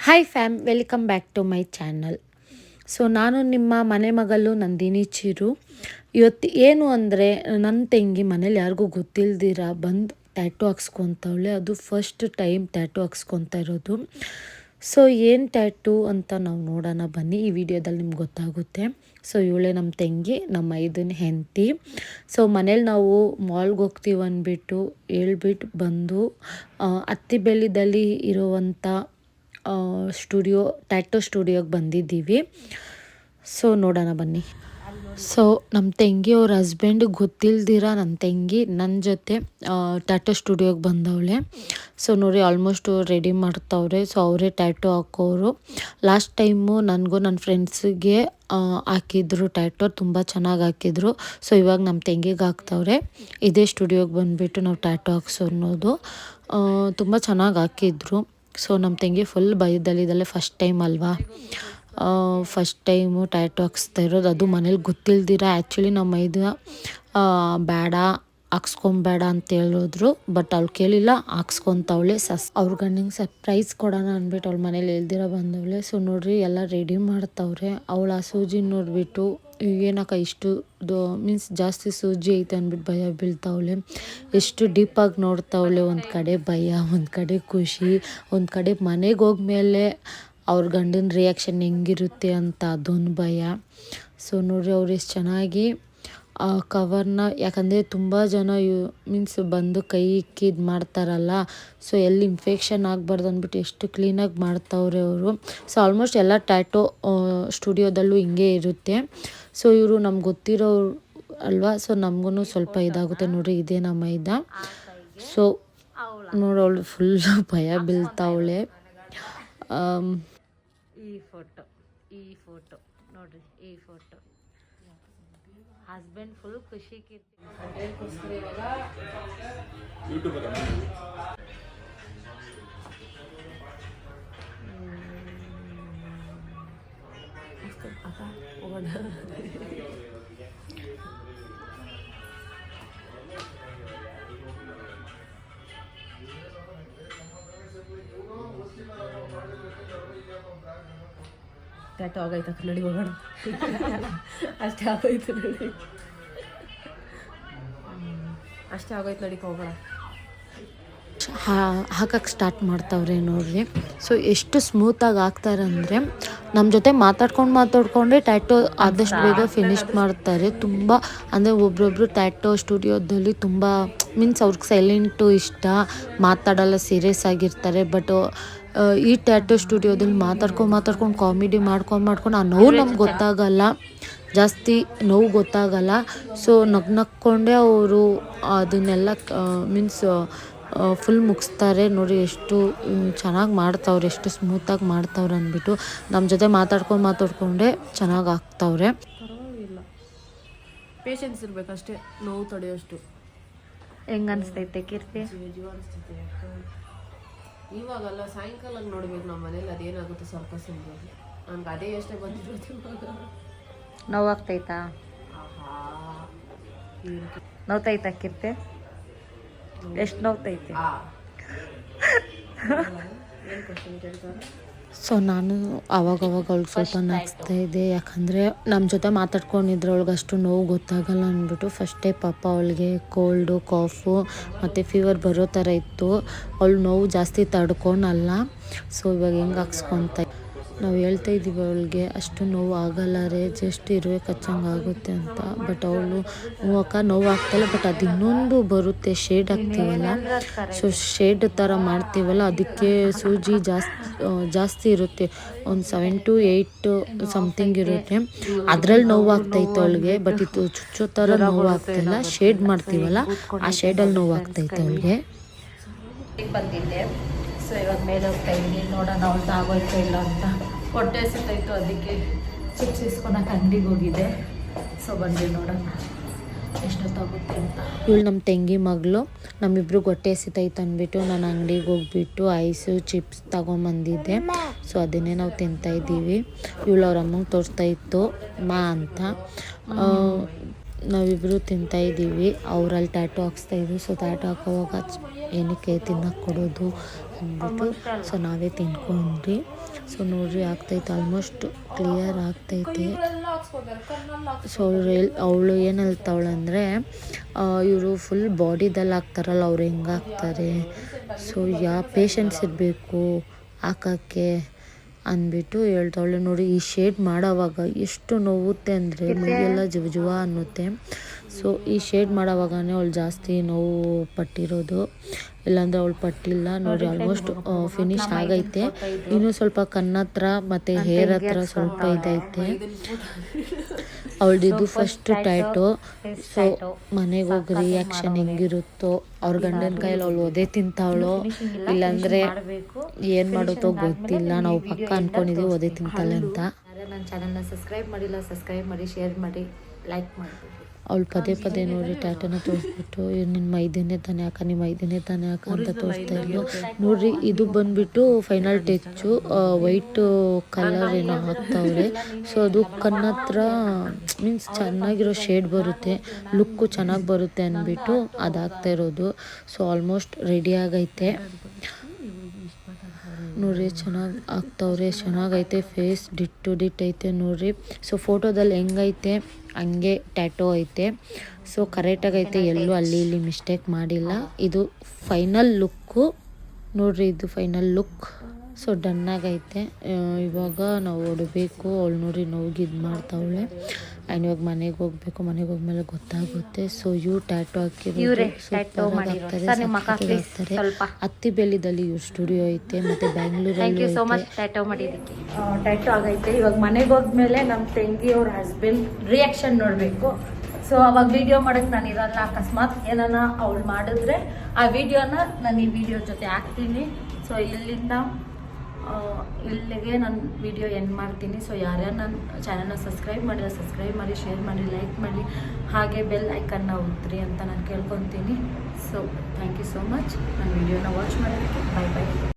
Hi fam, welcome back to my channel. So ನಾನು ನಿಮ್ಮ ಮನೆ ಮಗಳು ನಂದಿನಿ ಚಿರು. ಇವತ್ತು ಏನು ಅಂದರೆ, ನನ್ನ ತಂಗಿ ಮನೇಲಿ ಯಾರಿಗೂ ಗೊತ್ತಿಲ್ದಿರ ಬಂದು ಟ್ಯಾಟು ಹಾಕ್ಸ್ಕೊತವಳೆ. ಅದು ಫಸ್ಟ್ ಟೈಮ್ ಟ್ಯಾಟು ಹಾಕ್ಸ್ಕೊತಾ ಇರೋದು. ಸೊ ಏನು ಟ್ಯಾಟು ಅಂತ ನಾವು ನೋಡೋಣ ಬನ್ನಿ, ಈ ವಿಡಿಯೋದಲ್ಲಿ ನಿಮ್ಗೆ ಗೊತ್ತಾಗುತ್ತೆ. ಸೊ ಇವಳೇ ನಮ್ಮ ತಂಗಿ, ನಮ್ಮ ಇದನ್ನ ಹೆಂಡತಿ. ಸೊ ಮನೇಲಿ ನಾವು ಮಾಲ್ಗೆ ಹೋಗ್ತೀವಿ ಅಂದ್ಬಿಟ್ಟು ಹೇಳ್ಬಿಟ್ಟು ಬಂದು ಅತ್ತಿಬೆಳ್ಳಿದಲ್ಲಿ ಇರುವಂಥ ಟ್ಯಾಟೋ ಸ್ಟುಡಿಯೋಗೆ ಬಂದಿದ್ದೀವಿ. ಸೊ ನೋಡೋಣ ಬನ್ನಿ. ಸೊ ನಮ್ಮ ತಂಗಿ ಅವ್ರ ಹಸ್ಬೆಂಡಿಗೆ ಗೊತ್ತಿಲ್ದಿರ ನನ್ನ ತಂಗಿ ನನ್ನ ಜೊತೆ ಟ್ಯಾಟೋ ಸ್ಟುಡಿಯೋಗೆ ಬಂದವಳೆ. ಸೊ ನೋಡಿ ಆಲ್ಮೋಸ್ಟ್ ರೆಡಿ ಮಾಡ್ತವ್ರೆ. ಸೊ ಅವರೇ ಟ್ಯಾಟೋ ಹಾಕೋರು. ಲಾಸ್ಟ್ ಟೈಮು ನನಗೂ ನನ್ನ ಫ್ರೆಂಡ್ಸಿಗೆ ಹಾಕಿದ್ರು ಟ್ಯಾಟೋ, ತುಂಬ ಚೆನ್ನಾಗಿ ಹಾಕಿದ್ರು. ಸೊ ಇವಾಗ ನಮ್ಮ ತಂಗಿಗೆ ಹಾಕ್ತವ್ರೆ. ಇದೇ ಸ್ಟುಡಿಯೋಗೆ ಬಂದುಬಿಟ್ಟು ನಾವು ಟ್ಯಾಟೋ ಹಾಕ್ಸೋದು. ತುಂಬ ಚೆನ್ನಾಗಿ ಹಾಕಿದ್ರು. ಸೊ ನಮ್ಮ ತಂಗಿ ಫುಲ್ ಭಯದಲ್ಲಿದ್ದಲ್ಲೇ, ಫಸ್ಟ್ ಟೈಮ್ ಅಲ್ವಾ, ಫಸ್ಟ್ ಟೈಮು ಟ್ಯಾಟು ಹಾಕ್ಸ್ತಾ ಇರೋದು, ಅದು ಮನೇಲಿ ಗೊತ್ತಿಲ್ದಿರ. ಆ್ಯಕ್ಚುಲಿ ನಮ್ಮ ಇದು ಬೇಡ ಹಾಕ್ಸ್ಕೊಬೇಡ ಅಂತ ಹೇಳಿದ್ರು, ಬಟ್ ಅವ್ಳು ಕೇಳಿಲ್ಲ, ಹಾಕ್ಸ್ಕೊತವಳೆ. ಅವ್ರ ಗಂಡಿಗೆ ಸರ್ಪ್ರೈಸ್ ಕೊಡೋಣ ಅಂದ್ಬಿಟ್ಟು ಅವ್ಳ ಮನೇಲಿ ಹೇಳ್ದಿರ ಬಂದವಳೆ. ಸೊ ನೋಡ್ರಿ ಎಲ್ಲ ರೆಡಿ ಮಾಡ್ತವ್ರೆ. ಅವಳು ಆ ಸೂಜಿ ನೋಡಿಬಿಟ್ಟು ಏನಕ್ಕ ಇಷ್ಟು ಮೀನ್ಸ್ ಜಾಸ್ತಿ ಸೂಜಿ ಐತೆ ಅಂದ್ಬಿಟ್ಟು ಭಯ ಬೀಳ್ತಾವಳೆ. ಎಷ್ಟು ಡೀಪಾಗಿ ನೋಡ್ತಾವಳೆ. ಒಂದು ಕಡೆ ಭಯ, ಒಂದು ಕಡೆ ಖುಷಿ, ಒಂದು ಕಡೆ ಮನೆಗೆ ಹೋಗ್ಮೇಲೆ ಅವ್ರ ಗಂಡನ ರಿಯಾಕ್ಷನ್ ಹೆಂಗಿರುತ್ತೆ ಅಂತ ಅದೊಂದು ಭಯ. ಸೊ ನೋಡ್ರಿ ಅವ್ರು ಎಷ್ಟು ಚೆನ್ನಾಗಿ ಕವರ್ನ, ಯಾಕಂದರೆ ತುಂಬ ಜನ ಮೀನ್ಸ್ ಬಂದು ಕೈ ಇಕ್ಕಿ ಇದು ಮಾಡ್ತಾರಲ್ಲ, ಸೊ ಎಲ್ಲಿ ಇನ್ಫೆಕ್ಷನ್ ಆಗಬಾರ್ದು ಅಂದ್ಬಿಟ್ಟು ಎಷ್ಟು ಕ್ಲೀನಾಗಿ ಮಾಡ್ತಾವ್ರೆ ಅವರು. ಸೊ ಆಲ್ಮೋಸ್ಟ್ ಎಲ್ಲ ಟ್ಯಾಟೋ ಸ್ಟುಡಿಯೋದಲ್ಲೂ ಹಿಂಗೆ ಇರುತ್ತೆ. ಸೊ ಇವರು ನಮ್ಗೆ ಗೊತ್ತಿರೋರು ಅಲ್ವಾ, ಸೊ ನಮಗೂ ಸ್ವಲ್ಪ ಇದಾಗುತ್ತೆ. ನೋಡ್ರಿ ಇದೇ ನಮ್ಮ ಸೊ ನೋಡೋಳು ಫುಲ್ ಭಯ ಬೀಳ್ತಾವಳೆ. ಈ ಫೋಟೋ ನೋಡ್ರಿ, ಈ ಫೋಟೋ ಹಸ್ಬೆಂಡ್ ಫುಲ್ ಖುಷಿ ಟ್ಯಾಟೋ ಆಗೈತ ನಡಿ ಹೋಗೋಣ. ಅಷ್ಟೇ ಆಗೋಯ್ತು ನಡಿ, ಅಷ್ಟೇ ಆಗೋಯ್ತು ನಡಿಕ ಹೋಗೋಣ. ಹಾಕಕ್ಕೆ ಸ್ಟಾರ್ಟ್ ಮಾಡ್ತಾವ್ರೆ ನೋಡ್ರಿ. ಸೊ ಎಷ್ಟು ಸ್ಮೂತಾಗಿ ಹಾಕ್ತಾರೆ ಅಂದರೆ, ನಮ್ಮ ಜೊತೆ ಮಾತಾಡ್ಕೊಂಡೇ ಟ್ಯಾಟೋ ಆದಷ್ಟು ಬೇಗ ಫಿನಿಶ್ ಮಾಡ್ತಾರೆ. ತುಂಬ ಅಂದರೆ ಒಬ್ರೊಬ್ರು ಟ್ಯಾಟೋ ಸ್ಟುಡಿಯೋದಲ್ಲಿ ತುಂಬ ಮೀನ್ಸ್ ಅವ್ರಿಗೆ ಸೈಲೆಂಟು ಇಷ್ಟ, ಮಾತಾಡೋಲ್ಲ, ಸೀರಿಯಸ್ ಆಗಿರ್ತಾರೆ. ಬಟ್ ಈ ಟ್ಯಾಟೋ ಸ್ಟುಡಿಯೋದಲ್ಲಿ ಮಾತಾಡ್ಕೊಂಡು ಕಾಮಿಡಿ ಮಾಡ್ಕೊಂಡು ಆ ನೋವು ನಮ್ಗೆ ಗೊತ್ತಾಗಲ್ಲ, ಜಾಸ್ತಿ ನೋವು ಗೊತ್ತಾಗಲ್ಲ. ಸೊ ನಕ್ಕೊಂಡೇ ಅವರು ಅದನ್ನೆಲ್ಲ ಮೀನ್ಸ್ ಫುಲ್ ಮುಗಿಸ್ತಾರೆ. ನೋಡಿ ಎಷ್ಟು ಚೆನ್ನಾಗಿ ಮಾಡ್ತಾವ್ರೆ, ಎಷ್ಟು ಸ್ಮೂತಾಗಿ ಮಾಡ್ತಾವ್ರೆ ಅಂದ್ಬಿಟ್ಟು ನಮ್ಮ ಜೊತೆ ಮಾತಾಡ್ಕೊಂಡೇ ಚೆನ್ನಾಗಿ ಆಗ್ತಾವ್ರೆ. ಪರವಾಗಿಲ್ಲ, ಪೇಷನ್ಸ್ ಇರಬೇಕಷ್ಟೇ, ನೋವು ತಡೆಯೋಷ್ಟು. ಹೆಂಗೆ ಅನಿಸ್ತೈತೆ ಕೀರ್ತಿ? ಇವಾಗಲ್ಲ, ಸಾಯಂಕಾಲ ನೋಡ್ಬೇಕು ನಮ್ಮ ಮನೇಲಿ ಅದೇನಾಗುತ್ತೆ ಸರ್ಕಸ್ ಅಂಬೋದು. ನನ್ಗೆ ಅದೇ ಯೋಚನೆ ಬಂದಿರೋದು. ಇವಾಗ ನೋವಾಗ್ತೈತಾ? ನೋವ್ತೈತಾ ಕೀರ್ತಿ? ಎಷ್ಟು ನೋವ್ತೈತೆ? ಸೊ ನಾನು ಅವಾಗವಾಗ ಅವಳಿಗೆ ಸ್ವಲ್ಪ ನಗಿಸ್ತಾ ಇದ್ದೆ, ಯಾಕಂದರೆ ನಮ್ಮ ಜೊತೆ ಮಾತಾಡ್ಕೊಂಡಿದ್ರೆ ಅವಳಿಗೆ ಅಷ್ಟು ನೋವು ಗೊತ್ತಾಗಲ್ಲ ಅಂದ್ಬಿಟ್ಟು. ಫಸ್ಟೇ ಪಾಪ ಅವಳಿಗೆ ಕೋಲ್ಡು, ಕಾಫು ಮತ್ತು ಫೀವರ್ ಬರೋ ಥರ ಇತ್ತು. ಅವಳು ನೋವು ಜಾಸ್ತಿ ತಡ್ಕೊಳಲ್ಲ. ಸೊ ಇವಾಗ ಹೆಂಗೆ ಹಾಕ್ಸ್ಕೊತ ನಾವು ಹೇಳ್ತಾ ಇದ್ದೀವಿ ಅವಳಿಗೆ, ಅಷ್ಟು ನೋವು ಆಗಲ್ಲ ರೇ, ಜಸ್ಟ್ ಇರುವೆ ಕಚ್ಚಂಗೆ ಆಗುತ್ತೆ ಅಂತ. ಬಟ್ ಅವಳು ನೋವು ಆಗ್ತಾಯಿಲ್ಲ. ಬಟ್ ಅದು ಇನ್ನೊಂದು ಬರುತ್ತೆ, ಶೇಡ್ ಹಾಕ್ತೀವಲ್ಲ, ಸೊ ಶೇಡ್ ಥರ ಮಾಡ್ತೀವಲ್ಲ, ಅದಕ್ಕೆ ಸೂಜಿ ಜಾಸ್ತಿ ಇರುತ್ತೆ. ಒಂದು 7 to 8 ಸಮಥಿಂಗ್ ಇರುತ್ತೆ. ಅದ್ರಲ್ಲಿ ನೋವು ಆಗ್ತೈತೆ ಅವಳಿಗೆ. ಬಟ್ ಇದು ಚುಚ್ಚೋ ಥರ ನೋವು ಆಗ್ತಾಯಿಲ್ಲ, ಶೇಡ್ ಮಾಡ್ತೀವಲ್ಲ ಆ ಶೇಡಲ್ಲಿ ನೋವು ಆಗ್ತೈತೆ ಅವಳಿಗೆ. ಬಂದಿದ್ದೆ. ಸೊ ಇವಾಗ ಮೇಲೆ ಹೋಗ್ತಾ ಇದ್ದೀನಿ, ನೋಡೋಣ ಅವ್ರದ್ದು ಆಗೋಯ್ತು ಇಲ್ಲ ಅಂತ. ಹೊಟ್ಟೆ ಹಸಿತಾಯಿತ್ತು, ಅದಕ್ಕೆ ಚಿಪ್ಸ್ ಇಸ್ಕೊಳಕ್ಕೆ ಅಂಗಡಿಗೆ ಹೋಗಿದ್ದೆ. ಸೊ ಬಂದು ನೋಡೋಣ ಎಷ್ಟೊತ್ತಾಗುತ್ತೆ ಅಂತ. ಇವಳು ನಮ್ಮ ತಂಗಿ ಮಗಳು. ನಮ್ಮಿಬ್ರಿಗೆ ಹೊಟ್ಟೆ ಹಸಿತಾಯ್ತು ಅಂದ್ಬಿಟ್ಟು ನಾನು ಅಂಗಡಿಗೆ ಹೋಗ್ಬಿಟ್ಟು ಐಸು ಚಿಪ್ಸ್ ತೊಗೊಂಬಂದಿದ್ದೆ. ಸೊ ಅದನ್ನೇ ನಾವು ತಿಂತಾಯಿದ್ದೀವಿ. ಇವಳು ಅವ್ರ ಅಮ್ಮಂಗೆ ತೋರಿಸ್ತಾ ಇತ್ತು ಮಾ ಅಂತ. ನಾವಿಬ್ಬರು ತಿಂತಾಯಿದ್ದೀವಿ. ಅವರಲ್ಲಿ ಟ್ಯಾಟು ಹಾಕ್ಸ್ತಾಯಿದ್ರು. ಸೊ ಟ್ಯಾಟು ಹಾಕೋವಾಗ ಏನಕ್ಕೆ ತಿನ್ನಕ್ಕೆ ಕೊಡೋದು ಅಂದ್ಬಿಟ್ಟು ಸೊ ನಾವೇ ತಿನ್ಕೊಂಡ್ರಿ. ಸೊ ನೋಡ್ರಿ ಆಗ್ತೈತೆ, ಆಲ್ಮೋಸ್ಟ್ ಕ್ಲಿಯರ್ ಆಗ್ತೈತೆ. ಸೊ ಅವಳು ಏನು ಹೇಳ್ತಾವಳಂದರೆ ಇವರು ಫುಲ್ ಬಾಡಿದಲ್ಲಿ ಹಾಕ್ತಾರಲ್ಲ, ಅವ್ರು ಹೆಂಗೆ ಹಾಕ್ತಾರೆ, ಸೊ ಪೇಷನ್ಸ್ ಇರಬೇಕು ಹಾಕೋಕ್ಕೆ ಅಂದ್ಬಿಟ್ಟು ಹೇಳ್ತಾವಳೆ. ನೋಡಿ ಈ ಶೇಡ್ ಮಾಡೋವಾಗ ಎಷ್ಟು ನೋವುತ್ತೆ ಅಂದರೆ ಮೈಯೆಲ್ಲ ಜುವ ಅನ್ನುತ್ತೆ. ಸೊ ಈ ಶೇಡ್ ಮಾಡೋವಾಗನೇ ಅವಳು ಜಾಸ್ತಿ ನೋವು ಪಟ್ಟಿರೋದು, ಇಲ್ಲಾಂದರೆ ಅವಳು ಪಟ್ಟಿಲ್ಲ. ನೋಡಿ ಆಲ್ಮೋಸ್ಟ್ ಫಿನಿಶ್ ಆಗೈತೆ. ಇನ್ನೂ ಸ್ವಲ್ಪ ಕಣ್ಣತ್ರ ಮತ್ತು ಹೇರ್ ಹತ್ರ ಸ್ವಲ್ಪ ಇದೈತೆ. ಅವಳದಿದ್ದು ಫಸ್ಟ್ ಟ್ಯಾಟು. ಸೊ ಮನೆಗೆ ಹೋಗಿ ರಿಯಾಕ್ಷನ್ ಹೆಂಗಿರುತ್ತೋ, ಅವ್ರ ಗಂಡನ ಕೈಯಲ್ಲಿ ಅವಳು ಒದೆ ತಿಂತಾವಳೋ ಇಲ್ಲಾಂದರೆ ಏನು ಮಾಡುತ್ತೋ ಗೊತ್ತಿಲ್ಲ. ನಾವು ಪಕ್ಕ ಅಂದ್ಕೊಂಡಿದ್ದೀವಿ ಒದೆ ತಿಂತಾಳೆ ಅಂತ. ನನ್ನ ಚಾನಲ್ನ ಸಬ್ಸ್ಕ್ರೈಬ್ ಮಾಡಿಲ್ಲ, ಸಬ್ಸ್ಕ್ರೈಬ್ ಮಾಡಿ, ಶೇರ್ ಮಾಡಿ, ಲೈಕ್ ಮಾಡಿ. ಅವಳು ಪದೇ ನೋಡಿ ಟ್ಯಾಟನ ತೋರಿಸ್ಬಿಟ್ಟು ನಿನ್ನ ಮೈದನೇ ತಾನೇ ಹಾಕ, ನಿಮ್ಮ ಮೈದನೇ ತಾನೇ ಹಾಕ ಅಂತ ತೋರಿಸ್ತಾ ಇದ್ಲು. ನೋಡ್ರಿ ಇದು ಬಂದ್ಬಿಟ್ಟು ಫೈನಲ್ ಟಚ್ಚು, ವೈಟ್ ಕಲರ್ ಏನೋ ಹಾಕ್ತಾವ್ರೆ. ಸೊ ಅದು ಕಣ್ಣತ್ರ ಮೀನ್ಸ್ ಚೆನ್ನಾಗಿರೋ ಶೇಡ್ ಬರುತ್ತೆ, ಲುಕ್ಕು ಚೆನ್ನಾಗಿ ಬರುತ್ತೆ ಅಂದ್ಬಿಟ್ಟು ಅದು ಹಾಕ್ತಾ ಇರೋದು. ಸೊ ಆಲ್ಮೋಸ್ಟ್ ರೆಡಿ ಆಗೈತೆ ನೋಡ್ರಿ, ಚೆನ್ನಾಗಿ ಆಗ್ತಾವ್ರೆ, ಚೆನ್ನಾಗೈತೆ. ಫೇಸ್ ಡಿಟ್ ಐತೆ ನೋಡ್ರಿ. ಸೊ ಫೋಟೋದಲ್ಲಿ ಹೆಂಗೈತೆ ಹಂಗೆ ಟ್ಯಾಟೋ ಐತೆ. ಸೊ ಕರೆಕ್ಟಾಗೈತೆ, ಎಲ್ಲೂ ಅಲ್ಲಿ ಇಲ್ಲಿ ಮಿಸ್ಟೇಕ್ ಮಾಡಿಲ್ಲ. ಇದು ಫೈನಲ್ ಲುಕ್ಕು ನೋಡ್ರಿ, ಇದು ಫೈನಲ್ ಲುಕ್. ಸೊ ಡನ್ನಾಗೈತೆ. ಇವಾಗ ನಾವು ಹೊಡಬೇಕು. ಅವಳು ನೋಡ್ರಿ ನೋವಿಗೆ ಇದು ಮಾಡ್ತಾವಳೆ. ಆ್ಯಂಡ್ ಇವಾಗ ಮನೆಗೆ ಹೋಗ್ಬೇಕು. ಮನೆಗೆ ಹೋದ್ಮೇಲೆ ಗೊತ್ತಾಗುತ್ತೆ. ಸೊ ಇವ್ರು ಟ್ಯಾಟೋ ಹಾಕಿರೋದು ಹಾಕ್ತಾರೆ. ಅತ್ತಿಬೆಲ್ಲಿದಲ್ಲಿ ಇವ್ರ ಸ್ಟುಡಿಯೋ ಐತೆ, ಮತ್ತು ಬ್ಯಾಂಗ್ಳೂರಲ್ಲಿ ಟ್ಯಾಟೋ ಆಗೈತೆ. ಇವಾಗ ಮನೆಗೆ ಹೋದ್ಮೇಲೆ ನಮ್ಮ ತಂಗಿ ಅವ್ರ ಹಸ್ಬೆಂಡ್ ರಿಯಾಕ್ಷನ್ ನೋಡಬೇಕು. ಸೊ ಅವಾಗ ವಿಡಿಯೋ ಮಾಡೋಕ್ಕೆ ನಾನು ಇರಲ್ಲ. ಅಕಸ್ಮಾತ್ ಏನಾನ ಅವಳು ಮಾಡಿದ್ರೆ ಆ ವಿಡಿಯೋನ ನಾನು ಈ ವಿಡಿಯೋ ಜೊತೆ ಹಾಕ್ತೀನಿ. ಸೊ ಇಲ್ಲಿಗೆ ನಾನು ವಿಡಿಯೋ ಎಂಡ್ ಮಾಡ್ತೀನಿ. ಸೊ ಯಾರ್ಯಾರು ನನ್ನ ಚಾನಲ್ನ ಸಬ್ಸ್ಕ್ರೈಬ್ ಮಾಡಿಲ್ಲ, ಸಬ್ಸ್ಕ್ರೈಬ್ ಮಾಡಿ, ಶೇರ್ ಮಾಡಿ, ಲೈಕ್ ಮಾಡಿ, ಹಾಗೆ ಬೆಲ್ ಐಕನ್ನ ಒತ್ತಿರಿ ಅಂತ ನಾನು ಕೇಳ್ಕೊತೀನಿ. So thank you so much ನನ್ನ ವಿಡಿಯೋನ ವಾಚ್ ಮಾಡೋದಕ್ಕೆ. ಬಾಯ್ ಬಾಯ್.